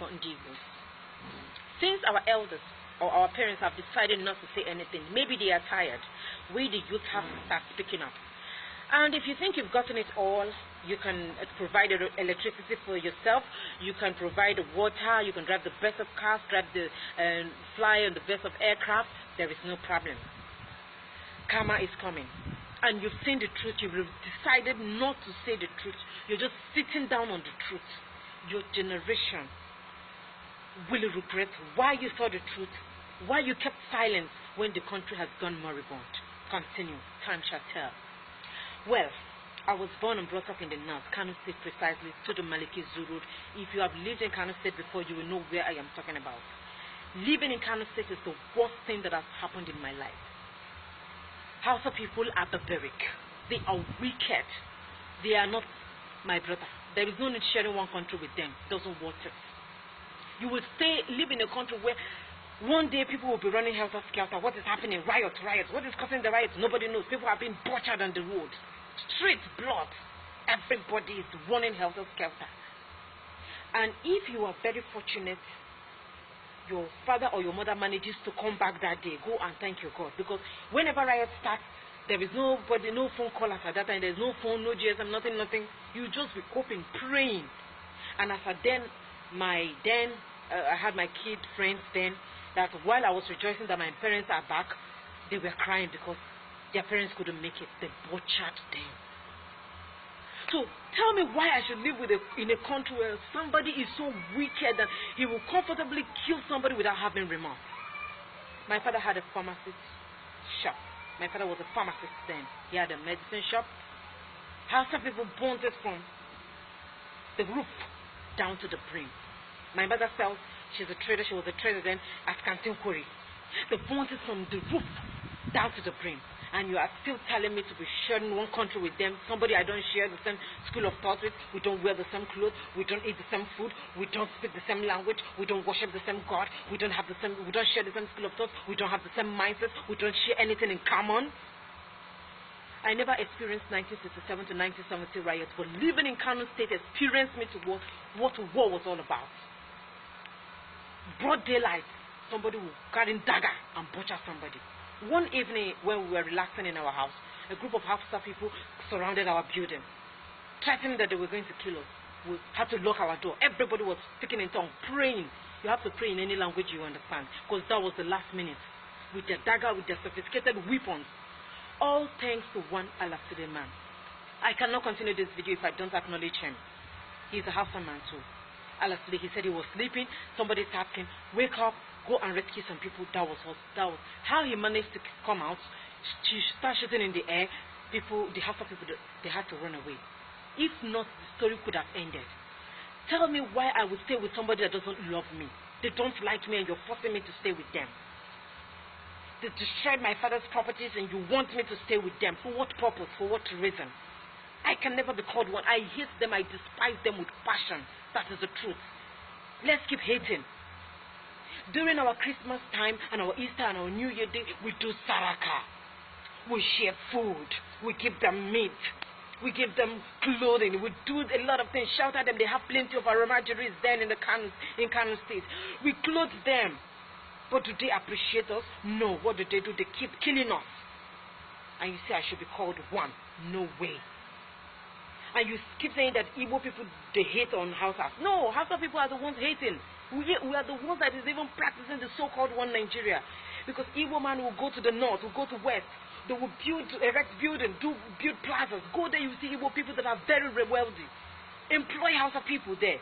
for Ndigos. Since our elders or our parents have decided not to say anything, maybe they are tired, we the youth have to start speaking up. And if you think you've gotten it all, you can provide electricity for yourself, you can provide water, you can drive the best of cars, fly on the best of aircraft, there is no problem. Karma is coming. And you've seen the truth, you've decided not to say the truth. You're just sitting down on the truth. Your generation will regret why you saw the truth, why you kept silent when the country has gone moribund. Continue. Time shall tell. Well, I was born and brought up in the north, Kano State precisely, to the Maliki Zoo Road. If you have lived in Kano State before, you will know where I am talking about. Living in Kano State is the worst thing that has happened in my life. Hausa people are barbaric. They are wicked. They are not my brother. There is no need sharing one country with them. It doesn't worth it. You will live in a country where one day people will be running helter skelter. What is happening? Riots. What is causing the riots? Nobody knows. People are being butchered on the road. Street blood. Everybody is running helter skelter. And if you are very fortunate, your father or your mother manages to come back that day, go and thank your God. Because whenever riots start, there is nobody, no phone callers at that time. There's no phone, no GSM, nothing. You just be hoping, praying. And as I had my kid friends then, that while I was rejoicing that my parents are back, they were crying because their parents couldn't make it. They butchered them. So tell me why I should live in a country where somebody is so wicked that he will comfortably kill somebody without having remorse. My father had a pharmacist shop. My father was a pharmacist then. He had a medicine shop. How some people burnt it from the roof down to the brim. My mother sells, she was a trader then at Canteen Quarry. They burnt it from the roof down to the brim. And you are still telling me to be sharing one country with them, somebody I don't share the same school of thought with, we don't wear the same clothes, we don't eat the same food, we don't speak the same language, we don't worship the same God, we don't share the same school of thought, we don't have the same mindset, we don't share anything in common. I never experienced 1967 to 1970 riots, but living in Kano State experienced me to what war was all about. Broad daylight, somebody will carry a dagger and butcher somebody. One evening when we were relaxing in our house, a group of Hausas people surrounded our building, threatening that they were going to kill us. We had to lock our door. Everybody was speaking in tongues, praying. You have to pray in any language you understand, because that was the last minute. With their dagger, with their sophisticated weapons. All thanks to one Alaside man. I cannot continue this video if I don't acknowledge him. He's a Hausa man too. Alaside, he said he was sleeping. Somebody tapped him, wake up, go and rescue some people. That was how he managed to come out. She started shooting in the air. The Hausa people, they had to run away. If not, the story could have ended. Tell me why I would stay with somebody that doesn't love me. They don't like me and you're forcing me to stay with them. They destroyed my father's properties and you want me to stay with them. For what purpose? For what reason? I can never be called one. I hate them. I despise them with passion. That is the truth. Let's keep hating. During our Christmas time and our Easter and our New Year day, we do saraka. We share food. We give them meat. We give them clothing. We do a lot of things. Shout at them. They have plenty of aromageries then in Kano State. We clothe them. But do they appreciate us? No. What do? They keep killing us. And you say I should be called one. No way. And you keep saying that Igbo people, they hate on Hausas. No, Hausa people are the ones hating. We are the ones that is even practicing the so-called one Nigeria. Because Igbo man will go to the north, will go to west. They will erect buildings, build plazas. Go there, you see Igbo people that are very wealthy. Employ Hausa people there.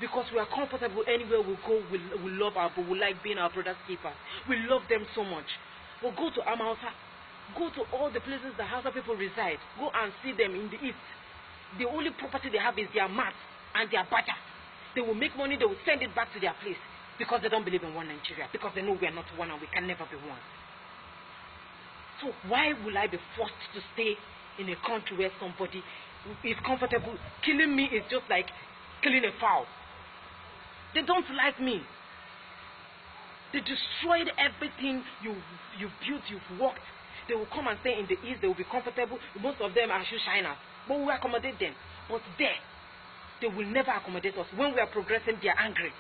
Because we are comfortable anywhere we go, we love our people, we like being our brother's keepers. We love them so much. We'll go to Amausa. Go to all the places the Hausa people reside. Go and see them in the east. The only property they have is their mat and their badger. They will make money, they will send it back to their place because they don't believe in one Nigeria, because they know we are not one and we can never be one. So why will I be forced to stay in a country where somebody is comfortable? Killing me is just like killing a fowl. They don't like me. They destroyed everything you've built, you've worked. They will come and stay in the east, they will be comfortable. Most of them are shoe shiners. But we accommodate them. But there, they will never accommodate us. When we are progressing, they are angry.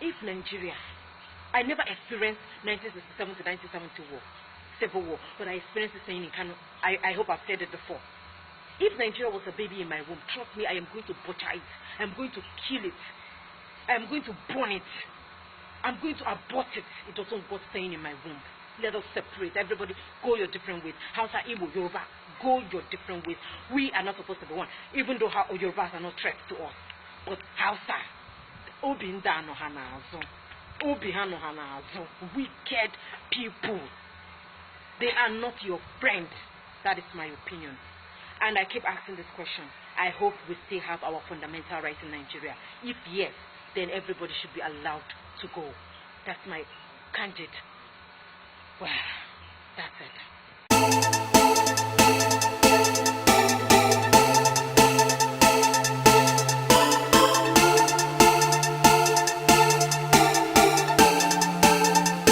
If Nigeria, I never experienced 1967 to 1970 war, civil war, but I experienced the same in Kano. I hope I've said it before. If Nigeria was a baby in my womb, trust me, I am going to butcher it. I'm going to kill it. I'm going to burn it. I'm going to abort it. It doesn't worth staying in my womb. Let us separate. Everybody go your different ways. Hausa, Igbo, Yoruba, go your different ways. We are not supposed to be one, even though Yorubas are not threats to us. But Hausa, Obinda no hanazo, Obihano hanazo, wicked people. They are not your friends. That is my opinion. And I keep asking this question. I hope we still have our fundamental rights in Nigeria. If yes, then everybody should be allowed to go. That's my candid. Well, that's it.